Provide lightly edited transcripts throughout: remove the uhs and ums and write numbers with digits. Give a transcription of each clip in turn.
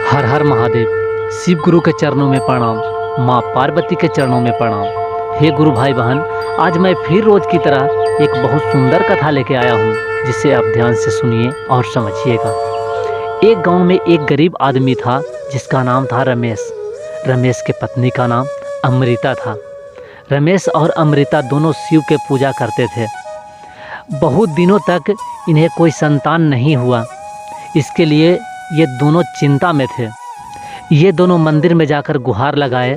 हर हर महादेव। शिव गुरु के चरणों में प्रणाम, माँ पार्वती के चरणों में प्रणाम। हे गुरु भाई बहन, आज मैं फिर रोज की तरह एक बहुत सुंदर कथा लेके आया हूँ, जिसे आप ध्यान से सुनिए और समझिएगा। एक गांव में एक गरीब आदमी था जिसका नाम था रमेश। रमेश के पत्नी का नाम अमृता था। रमेश और अमृता दोनों शिव के पूजा करते थे। बहुत दिनों तक इन्हें कोई संतान नहीं हुआ। इसके लिए ये दोनों चिंता में थे। ये दोनों मंदिर में जाकर गुहार लगाए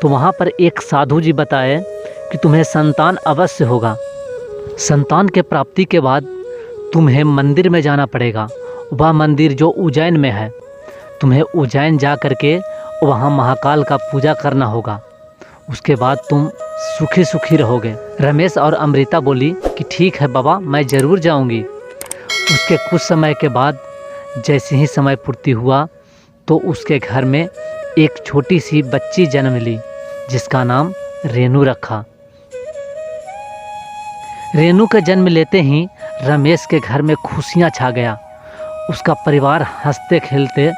तो वहाँ पर एक साधु जी बताए कि तुम्हें संतान अवश्य होगा। संतान के प्राप्ति के बाद तुम्हें मंदिर में जाना पड़ेगा। वह मंदिर जो उज्जैन में है, तुम्हें उज्जैन जा कर के वहाँ महाकाल का पूजा करना होगा। उसके बाद तुम सुखी सुखी रहोगे। रमेश और अमृता बोली कि ठीक है बाबा, मैं ज़रूर जाऊँगी। उसके कुछ समय के बाद जैसे ही समय पूर्ति हुआ तो उसके घर में एक छोटी सी बच्ची जन्म ली, जिसका नाम रेनू रखा। रेनू के जन्म लेते ही रमेश के घर में खुशियां छा गया। उसका परिवार हंसते खेलते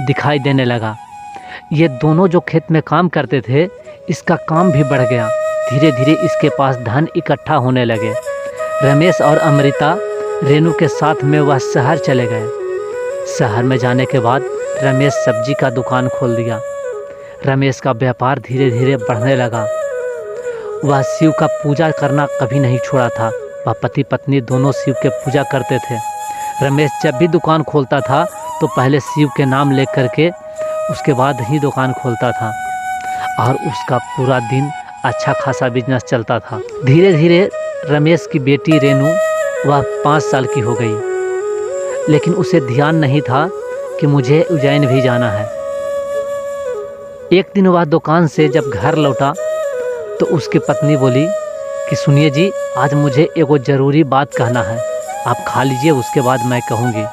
दिखाई देने लगा। ये दोनों जो खेत में काम करते थे, इसका काम भी बढ़ गया। धीरे धीरे इसके पास धन इकट्ठा होने लगे। रमेश और अमृता रेनू के साथ में वह शहर चले गए। शहर में जाने के बाद रमेश सब्जी का दुकान खोल दिया। रमेश का व्यापार धीरे धीरे बढ़ने लगा। वह शिव का पूजा करना कभी नहीं छोड़ा था। वह पति पत्नी दोनों शिव के पूजा करते थे। रमेश जब भी दुकान खोलता था तो पहले शिव के नाम ले करके उसके बाद ही दुकान खोलता था, और उसका पूरा दिन अच्छा खासा बिजनेस चलता था। धीरे धीरे रमेश की बेटी रेनू वह 5 साल की हो गई, लेकिन उसे ध्यान नहीं था कि मुझे उज्जैन भी जाना है। एक दिन वह दुकान से जब घर लौटा तो उसकी पत्नी बोली कि सुनिए जी, आज मुझे एगो ज़रूरी बात कहना है, आप खा लीजिए, उसके बाद मैं कहूँगी।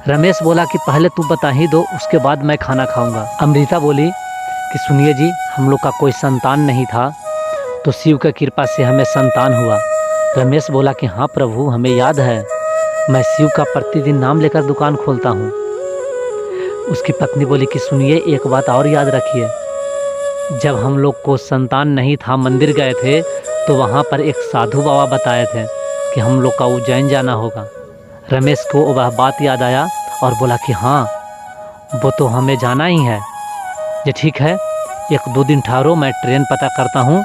रमेश बोला कि पहले तू बता ही दो, उसके बाद मैं खाना खाऊँगा। अमृता बोली कि सुनिए जी, हम लोग का कोई संतान नहीं था, तो शिव की कृपा से हमें संतान हुआ। रमेश बोला कि हाँ प्रभु, हमें याद है, मैं शिव का प्रतिदिन नाम लेकर दुकान खोलता हूँ। उसकी पत्नी बोली कि सुनिए, एक बात और याद रखिए, जब हम लोग को संतान नहीं था, मंदिर गए थे तो वहाँ पर एक साधु बाबा बताए थे कि हम लोग का उज्जैन जाना होगा। रमेश को वह बात याद आया और बोला कि हाँ, वो तो हमें जाना ही है। ये ठीक है, 1-2 दिन ठहरो, मैं ट्रेन पता करता हूँ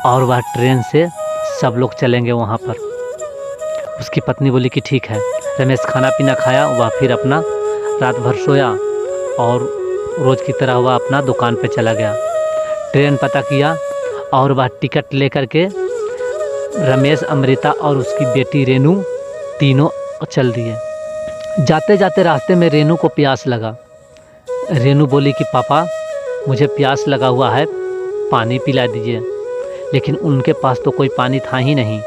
और वह ट्रेन से सब लोग चलेंगे वहाँ पर। उसकी पत्नी बोली कि ठीक है। रमेश खाना पीना खाया, वह फिर अपना रात भर सोया और रोज़ की तरह वह अपना दुकान पे चला गया। ट्रेन पता किया और वह टिकट लेकर के रमेश, अमृता और उसकी बेटी रेनू तीनों चल दिए। जाते जाते रास्ते में रेनू को प्यास लगा। रेनू बोली कि पापा, मुझे प्यास लगा हुआ है, पानी पिला दीजिए। लेकिन उनके पास तो कोई पानी था ही नहीं।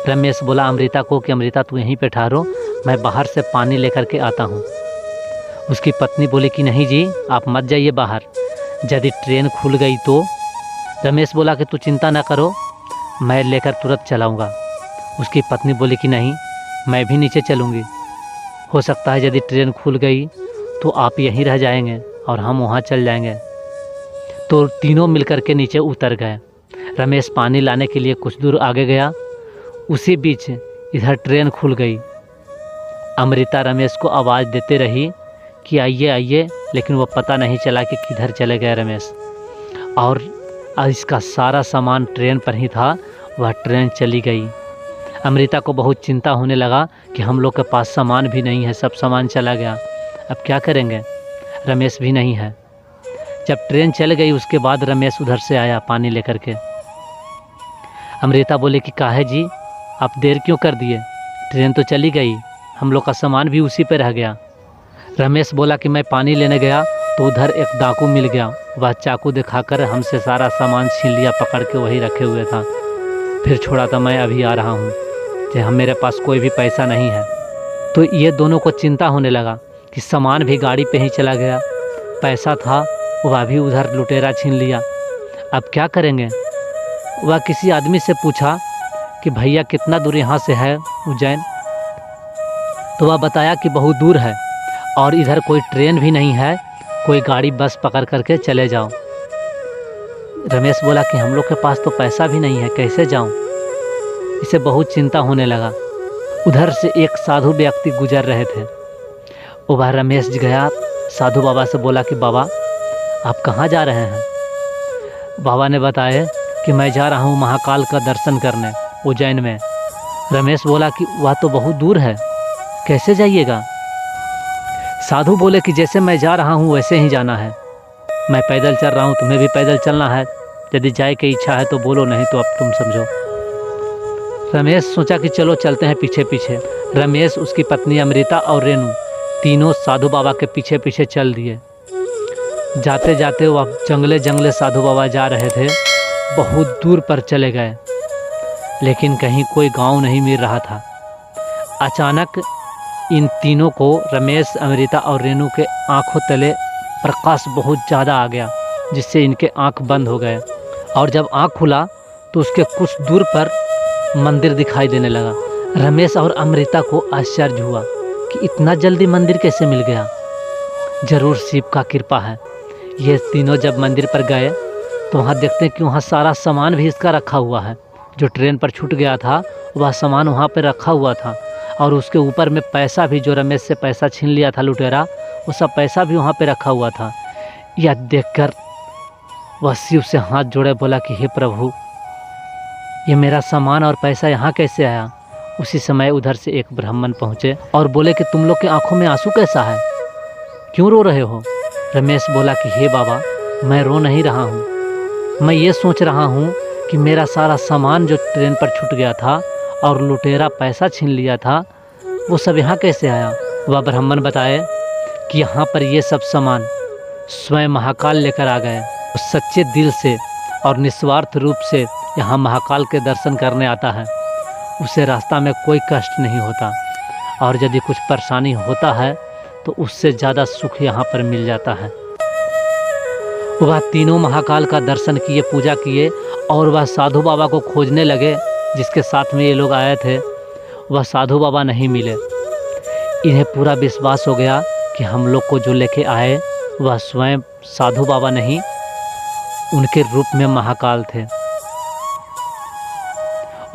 रमेश बोला अमृता को कि अमृता तू यहीं पे ठहरो, मैं बाहर से पानी लेकर के आता हूँ। उसकी पत्नी बोली कि नहीं जी, आप मत जाइए बाहर, यदि ट्रेन खुल गई तो। रमेश बोला कि तू चिंता ना करो, मैं लेकर तुरंत चलाऊँगा। उसकी पत्नी बोली कि नहीं, मैं भी नीचे चलूँगी, हो सकता है यदि ट्रेन खुल गई तो आप यहीं रह जाएंगे और हम वहाँ चल जाएंगे। तो तीनों मिलकर के नीचे उतर गए। रमेश पानी लाने के लिए कुछ दूर आगे गया। उसी बीच इधर ट्रेन खुल गई। अमृता रमेश को आवाज़ देते रही कि आइए आइए, लेकिन वो पता नहीं चला कि किधर चले गए रमेश। और इसका सारा सामान ट्रेन पर ही था। वह ट्रेन चली गई। अमृता को बहुत चिंता होने लगा कि हम लोग के पास सामान भी नहीं है, सब सामान चला गया, अब क्या करेंगे, रमेश भी नहीं है। जब ट्रेन चल गई उसके बाद रमेश उधर से आया पानी लेकर के। अमृता बोले कि काहे जी, आप देर क्यों कर दिए, ट्रेन तो चली गई, हम लोग का सामान भी उसी पे रह गया। रमेश बोला कि मैं पानी लेने गया तो उधर एक डाकू मिल गया। वह चाकू दिखाकर हमसे सारा सामान छीन लिया, पकड़ के वही रखे हुए था। फिर छोड़ा था, मैं अभी आ रहा हूँ, कि हम मेरे पास कोई भी पैसा नहीं है। तो ये दोनों को चिंता होने लगा कि सामान भी गाड़ी पे ही चला गया, पैसा था वह भी उधर लुटेरा छीन लिया, अब क्या करेंगे। वह किसी आदमी से पूछा कि भैया कितना दूर यहाँ से है उज्जैन। तो वह बताया कि बहुत दूर है और इधर कोई ट्रेन भी नहीं है, कोई गाड़ी बस पकड़ करके चले जाओ। रमेश बोला कि हम लोग के पास तो पैसा भी नहीं है, कैसे जाऊं? इसे बहुत चिंता होने लगा। उधर से एक साधु व्यक्ति गुजर रहे थे। वह रमेश गया, साधु बाबा से बोला कि बाबा आप कहाँ जा रहे हैं? बाबा ने बताया कि मैं जा रहा हूँ महाकाल का दर्शन करने उज्जैन में। रमेश बोला कि वह तो बहुत दूर है, कैसे जाइएगा? साधु बोले कि जैसे मैं जा रहा हूँ वैसे ही जाना है, मैं पैदल चल रहा हूँ, तुम्हें भी पैदल चलना है। यदि जाए की इच्छा है तो बोलो, नहीं तो अब तुम समझो। रमेश सोचा कि चलो चलते हैं पीछे पीछे। रमेश, उसकी पत्नी अमृता और रेनू तीनों साधु बाबा के पीछे पीछे चल दिए। जाते जाते वह जंगले जंगले साधु बाबा जा रहे थे। बहुत दूर पर चले गए, लेकिन कहीं कोई गांव नहीं मिल रहा था। अचानक इन तीनों को, रमेश, अमृता और रेनू के आंखों तले प्रकाश बहुत ज़्यादा आ गया, जिससे इनके आंख बंद हो गए। और जब आंख खुला तो उसके कुछ दूर पर मंदिर दिखाई देने लगा। रमेश और अमृता को आश्चर्य हुआ कि इतना जल्दी मंदिर कैसे मिल गया। जरूर शिव का कृपा है। ये तीनों जब मंदिर पर गए तो वहाँ देखते हैं कि वहाँ सारा सामान भी इसका रखा हुआ है। जो ट्रेन पर छूट गया था वह सामान वहाँ पर रखा हुआ था, और उसके ऊपर में पैसा भी, जो रमेश से पैसा छीन लिया था लुटेरा, वो सब पैसा भी वहाँ पे रखा हुआ था। यह देखकर वह शिव से हाथ जोड़े, बोला कि हे प्रभु, ये मेरा सामान और पैसा यहाँ कैसे आया? उसी समय उधर से एक ब्राह्मण पहुँचे और बोले कि तुम लोग के आंखों में आंसू कैसा है, क्यों रो रहे हो? रमेश बोला कि हे बाबा, मैं रो नहीं रहा हूँ, मैं ये सोच रहा हूँ कि मेरा सारा सामान जो ट्रेन पर छूट गया था और लुटेरा पैसा छीन लिया था, वो सब यहाँ कैसे आया? वह ब्राह्मण बताए कि यहाँ पर ये सब सामान स्वयं महाकाल लेकर आ गए। सच्चे दिल से और निस्वार्थ रूप से यहाँ महाकाल के दर्शन करने आता है, उसे रास्ता में कोई कष्ट नहीं होता, और यदि कुछ परेशानी होता है तो उससे ज़्यादा सुख यहाँ पर मिल जाता है। वह तीनों महाकाल का दर्शन किए, पूजा किए, और वह साधु बाबा को खोजने लगे जिसके साथ में ये लोग आए थे। वह साधु बाबा नहीं मिले। इन्हें पूरा विश्वास हो गया कि हम लोग को जो लेके आए वह स्वयं साधु बाबा नहीं, उनके रूप में महाकाल थे।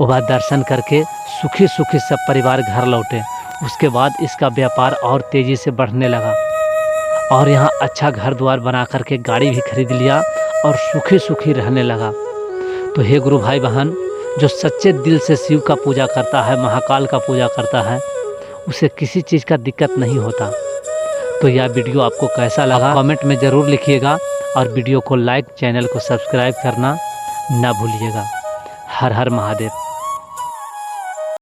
वह दर्शन करके सुखी सुखी सब परिवार घर लौटे। उसके बाद इसका व्यापार और तेज़ी से बढ़ने लगा, और यहाँ अच्छा घर द्वार बना करके गाड़ी भी खरीद लिया और सुखी सुखी रहने लगा। तो हे गुरु भाई बहन, जो सच्चे दिल से शिव का पूजा करता है, महाकाल का पूजा करता है, उसे किसी चीज़ का दिक्कत नहीं होता। तो यह वीडियो आपको कैसा लगा कमेंट में ज़रूर लिखिएगा, और वीडियो को लाइक, चैनल को सब्सक्राइब करना ना भूलिएगा। हर हर महादेव।